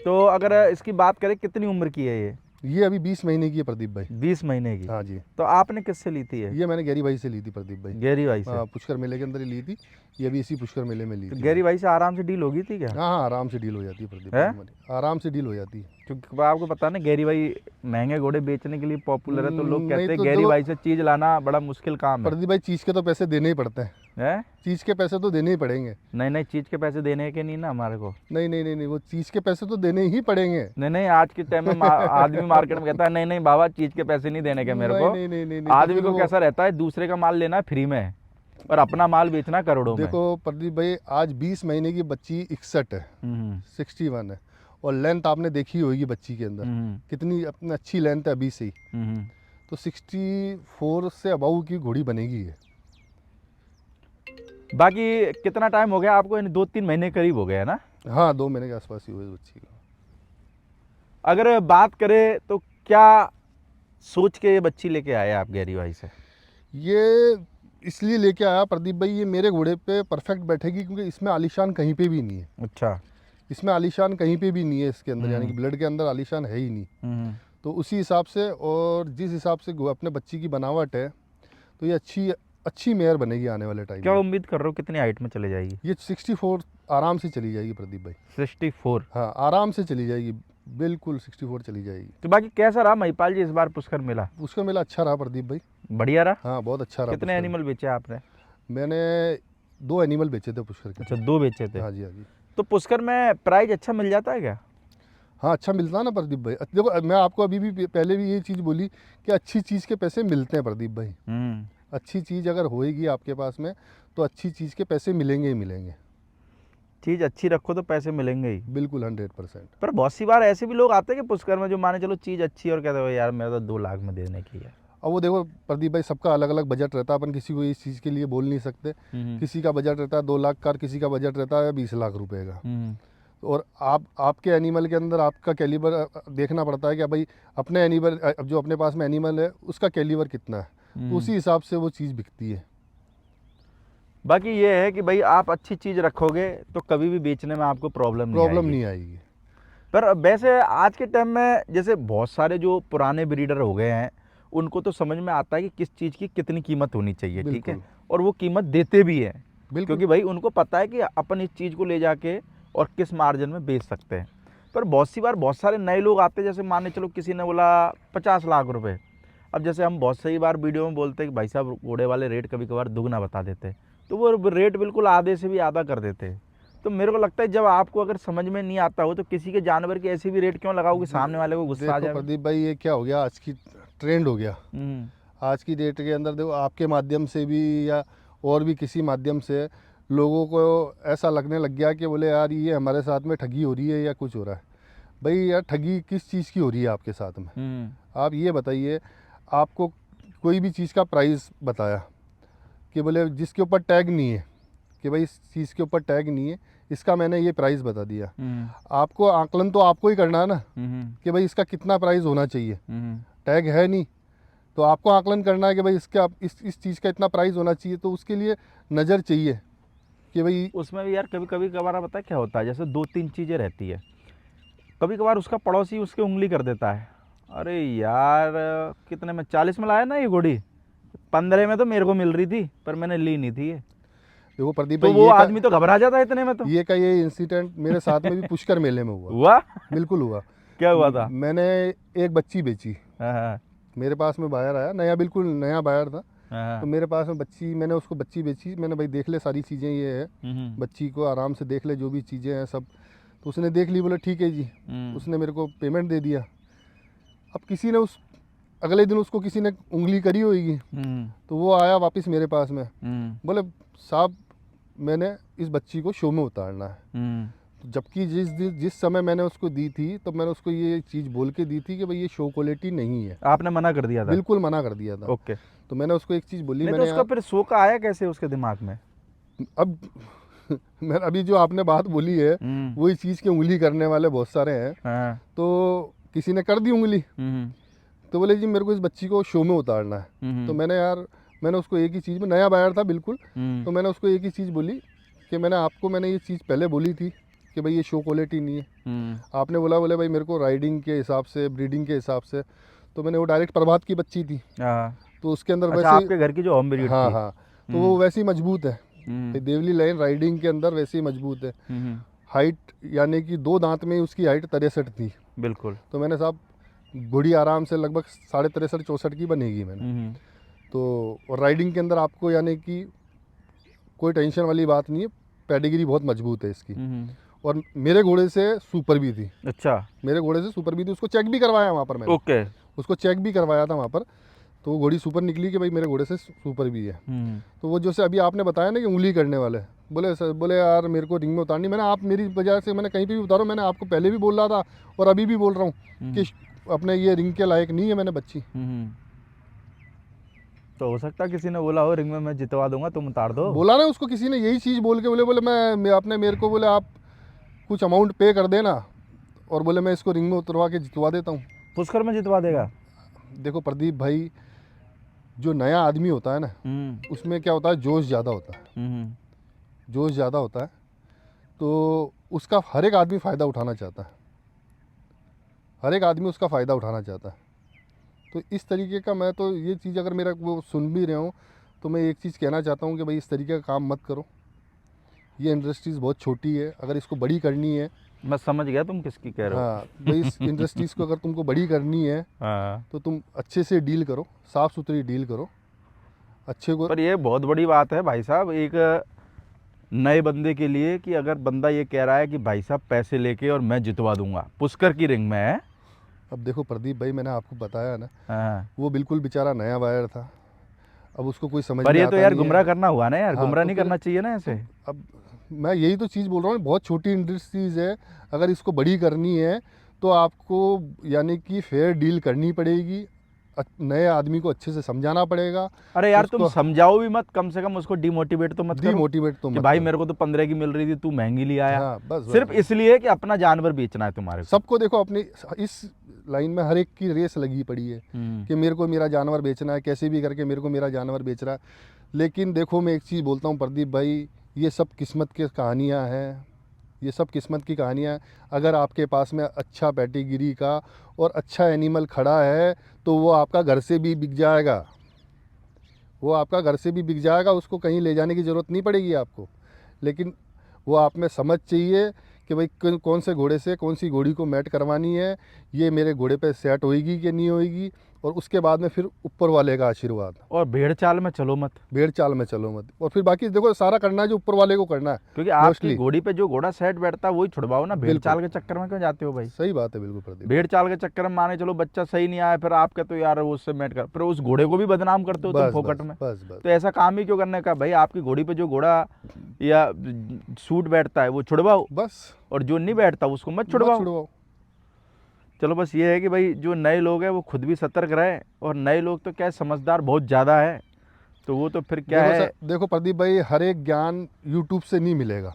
तो अगर इसकी बात करें कितनी उम्र की है ये अभी 20 महीने की है प्रदीप भाई। 20 महीने की। हाँ जी। तो आपने किससे ली थी ये मैंने गैरी भाई से ली थी प्रदीप भाई। गैरी भाई से? हाँ, पुष्कर मेले के अंदर ही ली थी। ये अभी इसी पुष्कर मेले में ली तो थी। गैरी भाई से आराम से डील होगी थी क्या? हाँ हाँ, आराम से डील हो जाती है प्रदीप भाई हमारी, आराम से डील हो जाती है। क्योंकि आपको पता ना गैरी भाई महंगे घोड़े बेचने के लिए पॉपुलर है, तो लोग नहीं कहते हैं तो गैरी देखो, भाई से चीज लाना बड़ा मुश्किल काम है। प्रदीप भाई चीज़ के तो पैसे देने ही पड़ते हैं। हैं? चीज़ के पैसे तो देने ही पड़ेंगे। नहीं नहीं, चीज के पैसे देने के नहीं ना हमारे को। नहीं नहीं नहीं नहीं, वो चीज़ के पैसे तो देने ही पड़ेंगे। नहीं नहीं, आज के टाइम में आदमी मार्केट में कहता है नहीं नहीं बाबा, चीज के पैसे नहीं देने के मेरे को। नहीं नहीं नहीं नहीं, तो आदमी फिर को वो- कैसा रहता है, दूसरे का माल लेना फ्री में और अपना माल बेचना करोड़ों में। देखो प्रदीप भाई, आज 20 महीने की बच्ची 61 है, 61 है, और लेंथ आपने देखी होगी बच्ची के अंदर कितनी अपनी अच्छी लेंथ है अभी से ही। तो 64 से अबाउ की घोड़ी बनेगी है। बाकी कितना टाइम हो गया आपको? यानी 2-3 महीने करीब हो गया है ना? हाँ, 2 महीने के आसपास ही हुए इस बच्ची को। अगर बात करें तो क्या सोच के ये बच्ची लेके आए आप गैरी भाई से? ये इसलिए लेके आया प्रदीप भाई, ये मेरे घोड़े पे परफेक्ट बैठेगी, क्योंकि इसमें आलीशान कहीं पे भी नहीं है। अच्छा। इसमें आलीशान कहीं पे भी नहीं है इसके अंदर, यानी कि ब्लड के अंदर आलीशान है ही नहीं। तो उसी हिसाब से, और जिस हिसाब से अपने बच्ची की बनावट है, तो ये अच्छी मेयर बनेगी आने वाले टाइम क्या में। उम्मीद कर रहे हो कितनी हाइट में चले जाएगी? ये 64 आराम से चली जाएगी प्रदीप भाई। 64? हाँ, आराम से चली जाएगी, बिल्कुल 64 चली जाएगी। तो बाकी कैसा रहा महिपाल जी इस बार पुष्कर मेला? उसका मेला अच्छा रहा प्रदीप भाई। बढ़िया रहा? हाँ, बहुत अच्छा रहा। कितने एनिमल बेचे आपने? मैंने 2 एनिमल बेचे थे पुष्कर के। अच्छा, 2 बेचे थे। हाँ जी, हाँ जी। तो पुष्कर में प्राइस अच्छा मिल जाता है क्या? हाँ, अच्छा मिलता है ना प्रदीप भाई। देखो, मैं आपको अभी भी पहले भी ये चीज़ बोली कि अच्छी चीज़ के पैसे मिलते हैं प्रदीप भाई। अच्छी चीज़ अगर होएगी आपके पास में, तो अच्छी चीज़ के पैसे मिलेंगे ही मिलेंगे। चीज़ अच्छी रखो तो पैसे मिलेंगे ही। बिल्कुल 100%। पर बहुत सी बार ऐसे भी लोग आते हैं कि पुष्कर में जो माने चलो चीज़ अच्छी है और कहते हो यार मेरा तो 2 लाख में देने की है। अब वो देखो प्रदीप भाई, सबका अलग अलग बजट रहता है, अपन किसी को इस चीज़ के लिए बोल नहीं सकते। किसी का बजट रहता है 2 लाख का, किसी का बजट रहता है 20 लाख रुपए का। और आपके एनिमल के अंदर आपका कैलिबर देखना पड़ता है कि भाई अपने एनिमल, जो अपने पास में एनिमल है उसका कैलिबर कितना है, तो उसी हिसाब से वो चीज़ बिकती है। बाकी ये है कि भाई आप अच्छी चीज़ रखोगे तो कभी भी बेचने में आपको प्रॉब्लम नहीं आएगी। पर वैसे आज के टाइम में जैसे बहुत सारे जो पुराने ब्रीडर हो गए हैं, उनको तो समझ में आता है कि किस चीज़ की कितनी कीमत होनी चाहिए, ठीक है, और वो कीमत देते भी हैं, क्योंकि भाई उनको पता है कि अपन इस चीज़ को ले जाके और किस मार्जिन में बेच सकते हैं। पर बहुत सी बार बहुत सारे नए लोग आते हैं, जैसे माने चलो किसी ने बोला 50 लाख रुपए। अब जैसे हम बहुत सही बार वीडियो में बोलते हैं कि भाई साहब घोड़े वाले रेट कभी कभार दुगना बता देते हैं, तो वो रेट बिल्कुल आधे से भी आधा कर देते हैं। तो मेरे को लगता है जब आपको अगर समझ में नहीं आता हो तो किसी के जानवर के ऐसे भी रेट क्यों लगाओगे सामने वाले को गुस्सा आ जाए? प्रदीप भाई, ये क्या हो गया, आज की ट्रेंड हो गया। आज की डेट के अंदर देखो, आपके माध्यम से भी या और भी किसी माध्यम से लोगों को ऐसा लगने लग गया कि बोले यार ये हमारे साथ में ठगी हो रही है या कुछ हो रहा है। भाई यार, ठगी किस चीज़ की हो रही है आपके साथ में? आप ये बताइए, आपको कोई भी चीज़ का प्राइस बताया कि बोले जिसके ऊपर टैग नहीं है, कि भाई इस चीज़ के ऊपर टैग नहीं है, इसका मैंने ये प्राइस बता दिया। आपको आकलन तो आपको ही करना है ना कि भाई इसका कितना प्राइस होना चाहिए। टैग है नहीं तो आपको आकलन करना है कि भाई इसका इस चीज़ का इतना प्राइस होना चाहिए, तो उसके लिए नज़र चाहिए कि भाई उसमें भी यार कभी कभी कभार पता है क्या होता है, जैसे 2-3 चीज़ें रहती है, कभी कभार उसका पड़ोसी उसके उंगली कर देता है, अरे यार कितने में 40 में लाया ना ये घोड़ी, 15 में तो मेरे को मिल रही थी पर मैंने ली नहीं थी ये। देखो प्रदीप तो भाई, वो आदमी तो घबरा जाता है इतने में। तो ये इंसिडेंट मेरे साथ में भी पुष्कर मेले में हुआ। बिल्कुल हुआ। क्या हुआ था? मैंने एक बच्ची बेची, मेरे पास में बायर आया, नया, बिल्कुल नया बायर था। तो मेरे पास में बच्ची, मैंने उसको बच्ची बेची। मैंने भाई देख ले सारी चीज़ें ये है, बच्ची को आराम से देख ले, जो भी चीज़ें हैं सब। तो उसने देख ली, बोले ठीक है जी। उसने मेरे को पेमेंट दे दिया। अब किसी ने अगले दिन उसको किसी ने उंगली करी होगी, तो वो आया वापस मेरे पास में, बोले साहब मैंने इस बच्ची को शो में उतारना है। जबकि जिस समय मैंने उसको दी थी तब मैंने उसको ये चीज़ बोल के दी थी कि भाई ये शो क्वालिटी नहीं है। आपने मना कर दिया था? बिल्कुल मना कर दिया था। ओके। तो मैंने उसको एक चीज़ बोली, नहीं तो मैंने उसका फिर शो का आया कैसे उसके दिमाग में? अब मैं अभी जो आपने बात बोली है वही चीज़ की उंगली करने वाले बहुत सारे हैं। हाँ। तो किसी ने कर दी उंगली, तो बोले जी मेरे को इस बच्ची को शो में उतारना है। तो मैंने उसको एक ही चीज़ में, नया बायर था बिल्कुल, तो मैंने उसको एक ही चीज़ बोली कि मैंने ये चीज़ पहले बोली थी कि भाई ये शो क्वालिटी नहीं है। आपने बोले भाई मेरे को राइडिंग के हिसाब से, ब्रीडिंग के हिसाब से, तो मैंने वो डायरेक्ट प्रभात की बच्ची थी, तो उसके अंदर अच्छा, आपके घर की जो होम ब्रीड हाँ थी? हाँ, तो वो वैसी मजबूत है, देवली लाइन राइडिंग के अंदर वैसी मजबूत है। हाइट यानी कि 2 दांत में उसकी हाइट 63 थी। बिल्कुल। तो मैंने साहब घोड़ी आराम से लगभग 63.5-64 की बनेगी मैंने। तो और राइडिंग के अंदर आपको यानी कि कोई टेंशन वाली बात नहीं है, पेडिग्री बहुत मजबूत है इसकी। और मेरे घोड़े से सुपर भी थी। अच्छा, मेरे घोड़े से सुपर भी थी, उसको चेक भी करवाया वहाँ पर मैंने। ओके। उसको चेक भी करवाया था वहाँ पर, तो वो घोड़ी सुपर निकली कि भाई मेरे घोड़े से सुपर भी है। तो वो जैसे अभी आपने बताया ना कि उंगली करने वाले, बोले यार मेरे को रिंग में उतारनी, मैंने आप मेरी वजह से मैंने कहीं पे भी उतारो, मैंने आपको पहले भी बोल रहा था और अभी भी बोल रहा हूँ कि अपने ये रिंग के लायक नहीं है मैंने बच्ची। तो हो सकता है किसी ने बोला हो रिंग में मैं जितवा दूंगा, तुम उतार दो। बोला ना उसको किसी ने यही चीज़ बोल के, बोले मैं आपने मेरे को बोले आप कुछ अमाउंट पे कर देना और बोले मैं इसको रिंग में उतरवा के जितवा देता हूँ। पुष्कर में जितवा देगा? देखो प्रदीप भाई, जो नया आदमी होता है ना, उसमें क्या होता है, जोश ज़्यादा होता है। जोश ज़्यादा होता है, तो उसका हर एक आदमी फ़ायदा उठाना चाहता है, हर एक आदमी उसका फ़ायदा उठाना चाहता है। तो इस तरीके का, मैं तो ये चीज़ अगर मेरा वो सुन भी रहे हो तो मैं एक चीज़ कहना चाहता हूँ कि भाई इस तरीके का काम मत करो। ये इंडस्ट्रीज़ बहुत छोटी है, अगर इसको बड़ी करनी है, मैं समझ गया तुम किसकी कह रहे हो। हाँ भाई, इस इंडस्ट्रीज़ को अगर तुमको बड़ी करनी है तो तुम अच्छे से डील करो, साफ़ सुथरी डील करो, अच्छे को। पर ये बहुत बड़ी बात है भाई साहब, एक नए बंदे के लिए, कि अगर बंदा ये कह रहा है कि भाई साहब पैसे लेके और मैं जितवा दूंगा, पुष्कर की रिंग में है। अब देखो प्रदीप भाई, मैंने आपको बताया ना, वो बिल्कुल बेचारा नया बायर था, अब उसको कोई समझ पर में ये आता तो यार नहीं है। गुमराह करना हुआ ना यार, हाँ, गुमराह तो नहीं फिर करना चाहिए ना ऐसे। अब मैं यही तो चीज़ बोल रहा हूँ, बहुत छोटी इंडस्ट्रीज़ है, अगर इसको बड़ी करनी है तो आपको यानी कि फेयर डील करनी पड़ेगी, नए आदमी को अच्छे से समझाना पड़ेगा। अरे यार तुम समझाओ भी मत, कम से कम उसको डिमोटिवेट तो मत करो। डिमोटिवेट तो कि मत भाई करो। मेरे को तो 15 की मिल रही थी, तू महंगी ले आया। हाँ, बस सिर्फ इसलिए कि अपना जानवर बेचना है तुम्हारे को। सबको देखो, अपनी इस लाइन में हर एक की रेस लगी पड़ी है कि मेरे को मेरा जानवर बेचना है, कैसे भी करके मेरे को मेरा जानवर बेच रहा है। लेकिन देखो मैं एक चीज़ बोलता हूँ प्रदीप भाई, ये सब किस्मत की कहानियाँ हैं, ये सब किस्मत की कहानियाँ। अगर आपके पास में अच्छा पैटिगिरी का और अच्छा एनिमल खड़ा है तो वो आपका घर से भी बिक जाएगा, वो आपका घर से भी बिक जाएगा, उसको कहीं ले जाने की ज़रूरत नहीं पड़ेगी आपको। लेकिन वो आप में समझ चाहिए कि भाई कौन से घोड़े से कौन सी घोड़ी को मैट करवानी है, ये मेरे घोड़े पे सेट होएगी कि नहीं होएगी, और उसके बाद में फिर ऊपर वाले का आशीर्वाद। और भेड़ चाल में चलो मत, भेड़ चाल में चलो मत, और फिर बाकी देखो सारा करना है जो ऊपर वाले को करना है, क्योंकि आपकी घोड़ी पे जो घोड़ा सेट बैठता है वही छुड़वाओ ना। भेड़ चाल के चक्कर में क्यों जाते हो भाई? सही बात है बिल्कुल प्रदीप। भेड़ चाल के चक्कर में माने चलो बच्चा सही नहीं आया, फिर आपके तो यार उससे मैट कर, फिर उस घोड़े को भी बदनाम करते हो तुम फोकट में। तो ऐसा काम ही क्यों करने का भाई? आपकी घोड़ी पे जो घोड़ा या सूट बैठता है वो छुड़वाओ बस, और जो नहीं बैठता उसको मत छुड़वाओ। चलो बस ये है कि भाई जो नए लोग हैं वो खुद भी सतर्क रहे, और नए लोग तो क्या है, समझदार बहुत ज़्यादा है, तो वो तो फिर क्या है। देखो प्रदीप भाई, हर एक ज्ञान यूट्यूब से नहीं मिलेगा।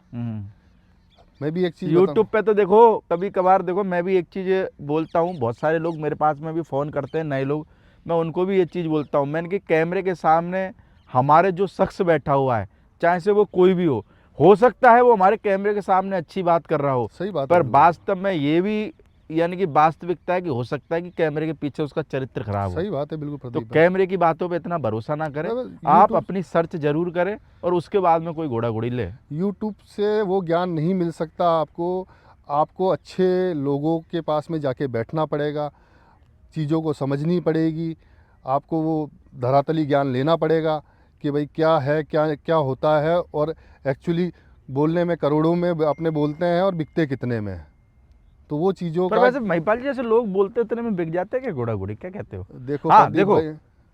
मैं भी एक चीज़ यूट्यूब पे तो देखो कभी कभार, देखो मैं भी एक चीज़ बोलता हूँ, बहुत सारे लोग मेरे पास में भी फ़ोन करते हैं नए लोग, मैं उनको भी ये चीज़ बोलता हूँ, मैंने कि कैमरे के सामने हमारे जो शख्स बैठा हुआ है, चाहे से वो कोई भी हो सकता है वो हमारे कैमरे के सामने अच्छी बात कर रहा हो, सही बात, पर वास्तव में ये भी यानी कि वास्तविकता है कि हो सकता है कि कैमरे के पीछे उसका चरित्र खराब हो। सही बात है बिल्कुल। तो कैमरे की बातों पे इतना भरोसा ना करें, आप अपनी सर्च जरूर करें और उसके बाद में कोई घोड़ा घोड़ी ले। यूट्यूब से वो ज्ञान नहीं मिल सकता आपको अच्छे लोगों के पास में जाके बैठना पड़ेगा, चीज़ों को समझनी पड़ेगी, आपको वो धरातली ज्ञान लेना पड़ेगा कि भाई क्या है, क्या क्या होता है, और एक्चुअली बोलने में करोड़ों में अपने बोलते हैं और बिकते कितने में, तो वो चीज़ों पर वैसे महिपाल जी जैसे लोग बोलते इतने में बिक जाते हैं क्या घोड़ा घोड़ी, क्या कहते हो? देखो हाँ देखो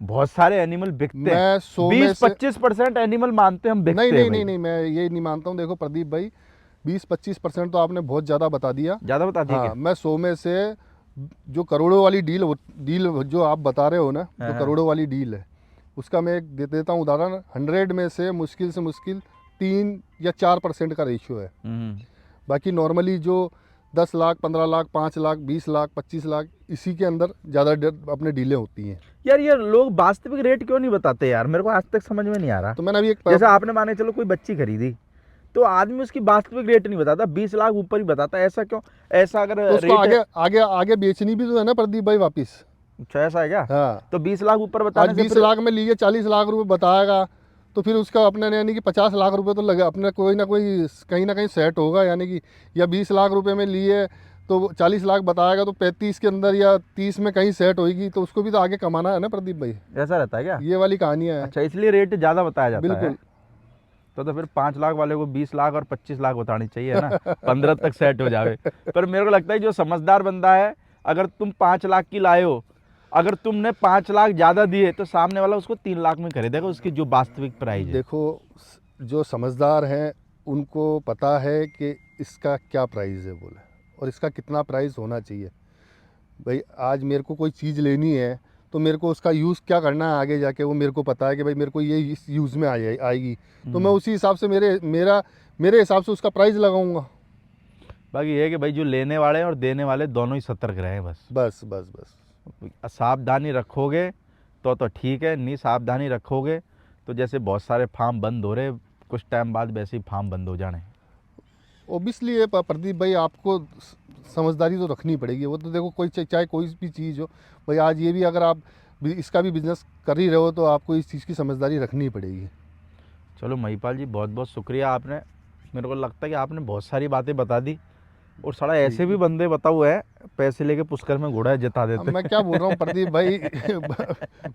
बहुत सारे एनिमल बिकते हैं, 20-25% एनिमल मानते हैं हम बिकते हैं। नहीं, मैं ये नहीं मानता हूँ। देखो प्रदीप भाई, 20-25% तो आपने बहुत ज़्यादा बता दिया। ज़्यादा बता दिया हाँ, क्या? मैं 100 में से जो करोड़ों वाली डील जो आप बता रहे हो ना, हाँ, जो हाँ। करोड़ों वाली डील है, उसका मैं एक दे देता हूँ उदाहरण। 100 में से मुश्किल 3 या 4% का रेशियो है। बाकी नॉर्मली जो 10 लाख, 15 लाख, 5 लाख, 20 लाख, 25 लाख, इसी के अंदर ज़्यादा अपने डीलें होती हैं। यार ये लोग वास्तविक रेट क्यों नहीं बताते यार, मेरे को आज तक समझ में नहीं आ रहा। तो मैंने अभी एक जैसे आपने माने चलो कोई बच्ची खरीदी तो आदमी उसकी वास्तविक रेट नहीं बताता, 20 लाख ऊपर ही बताता है, ऐसा क्यों? ऐसा अगर तो उसको रेट आगे बेचनी भी तो है ना प्रदीप भाई वापिस। अच्छा ऐसा है क्या? हाँ, तो 20 लाख ऊपर आज बताने से 20 लाख में लिए 40 लाख रुपए बताएगा, तो फिर उसका अपने यानी कि 50 लाख रुपए तो लगे अपने, कोई ना कोई कहीं ना कहीं सेट होगा यानी कि। या 20 लाख रुपए में लिए तो 40 लाख बताएगा, तो 35 के अंदर या 30 में कहीं सेट होगी, तो उसको भी तो आगे कमाना है ना प्रदीप भाई। ऐसा रहता है क्या? ये वाली कहानियाँ हैं। अच्छा, इसलिए रेट ज़्यादा बताया जाता है। बिल्कुल। तो फिर 5 लाख वाले को 20 लाख और 25 लाख बतानी चाहिए ना, 15 तक सेट हो जावे। पर मेरे को लगता है जो समझदार बंदा है, अगर तुम 5 लाख की लाए हो, अगर तुमने 5 लाख ज़्यादा दिए तो सामने वाला उसको 3 लाख में खरीदेगा, उसकी जो वास्तविक प्राइस है। देखो, जो समझदार हैं उनको पता है कि इसका क्या प्राइस है बोले, और इसका कितना प्राइस होना चाहिए। भाई आज मेरे को कोई चीज़ लेनी है तो मेरे को उसका यूज़ क्या करना है आगे जाके, वो मेरे को पता है कि भाई मेरे को ये इस यूज़ में आएगी, तो मैं उसी हिसाब से मेरे हिसाब से उसका प्राइस लगाऊंगा। बाकी ये है कि भाई जो लेने वाले और देने वाले दोनों ही सतर्क रहें बस। बस बस बस। सावधानी रखोगे तो ठीक है, नहीं सावधानी रखोगे तो जैसे बहुत सारे फार्म बंद हो रहे, कुछ टाइम बाद वैसे ही फार्म बंद हो जाने। ओबियसली ये प्रदीप भाई आपको समझदारी तो रखनी पड़ेगी। वो तो देखो कोई चाहे कोई भी चीज़ हो भाई, आज ये भी अगर आप इसका भी बिजनेस कर ही रहे हो तो आपको इस चीज़ की समझदारी रखनी पड़ेगी। चलो महिपाल जी, बहुत बहुत शुक्रिया। आपने, मेरे को लगता है कि आपने बहुत सारी बातें बता दी, और सारा ऐसे भी बंदे बताओ है पैसे लेके पुष्कर में घोड़ा जिता अब देते। मैं क्या बोल रहा हूँ प्रदीप भाई,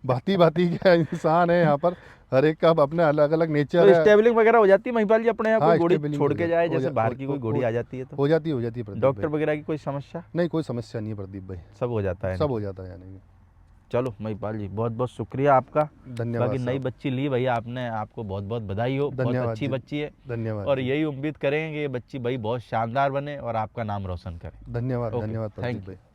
भांति भांति का इंसान है यहाँ पर, हर एक का अपने अलग अलग नेचर तो है। स्टेबलिंग वगैरह हो जाती है महिपाल जी अपने यहाँ? हाँ, कोई घोड़ी स्टेबलिंग छोड़ के जाए, जैसे बाहर की हो कोई घोड़ी आ जाती है तो? हो जाती है प्रदीप डॉक्टर भाई। वगैरह की कोई समस्या? नहीं, कोई समस्या नहीं है प्रदीप भाई, सब हो जाता है? सब हो जाता है यानी। चलो महिपाल जी, बहुत बहुत शुक्रिया आपका। धन्यवाद बाकी नई साहब। बच्ची ली भैया आपने, आपको बहुत बहुत बधाई हो, बहुत धन्यवाद अच्छी जी। बच्ची है। धन्यवाद और जी। यही उम्मीद करेंगे कि ये बच्ची भाई बहुत शानदार बने और आपका नाम रोशन करे। धन्यवाद ओके, धन्यवाद थैंक प्रदीप यू। भाई।